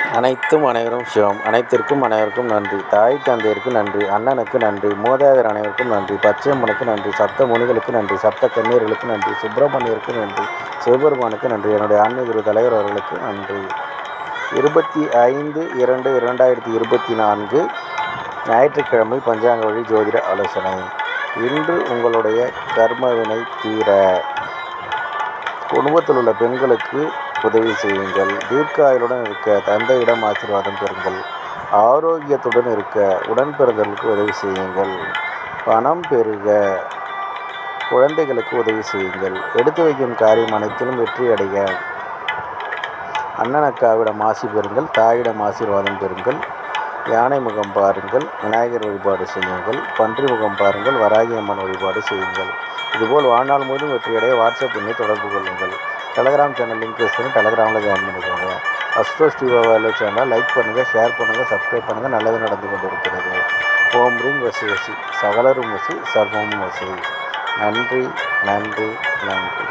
அனைத்தும் அனைவரும் சிவம். அனைத்திற்கும் அனைவருக்கும் நன்றி. தாய் தந்தையருக்கு நன்றி. அண்ணனுக்கு நன்றி. மூதாதையர் அனைவருக்கும் நன்றி. பச்சையம்மனுக்கு நன்றி. சப்த முனிகளுக்கு நன்றி. சப்த கன்னியர்களுக்கு நன்றி. சுப்பிரமணியருக்கு நன்றி. சிவபெருமானுக்கு நன்றி. என்னுடைய ஆன்மீக குரு தலைவர் அவர்களுக்கு நன்றி. 25/2/2024 ஞாயிற்றுக்கிழமை பஞ்சாங்க வழி ஜோதிட ஆலோசனை. இன்று உங்களுடைய கர்மவினை தீர குடும்பத்தில் உள்ள பெண்களுக்கு உதவி செய்யுங்கள். தீர்க்காயுடன் இருக்க தந்தையிடம் ஆசீர்வாதம் பெறுங்கள். ஆரோக்கியத்துடன் இருக்க உடன்பிறந்தவர்களுக்கு உதவி செய்யுங்கள். பணம் பெருக குழந்தைகளுக்கு உதவி செய்யுங்கள். எடுத்து வைக்கும் காரியம் அனைத்திலும் வெற்றி அடைய அண்ணனக்காவிடம் ஆசி பெறுங்கள். தாயிடம் ஆசீர்வாதம் பெறுங்கள். யானை முகம் பாருங்கள். விநாயகர் வழிபாடு செய்யுங்கள். பன்றி முகம் பாருங்கள். வராகி அம்மன் வழிபாடு செய்யுங்கள். இதுபோல் வாழ்நாள் முழுவதும் வெற்றியடைய வாட்ஸ்அப் எண்ணை தொடர்பு கொள்ளுங்கள். டெலகிராம் சேனல் லிங்க் வச்சுன்னு டெலகிராமில் ஜாயின் பண்ணிக்கோங்க. அஸ்ட்ரோ ஸ்ரீபாபாவில் சேனல் லைக் பண்ணுங்கள், ஷேர் பண்ணுங்கள், சப்ஸ்கிரைப் பண்ணுங்கள். நல்லது நடந்து கொண்டு இருக்கிறது. ஓம் ரீம் வசி வசி சகலரும் வசி சர்வமும் வசி. நன்றி நன்றி நன்றி.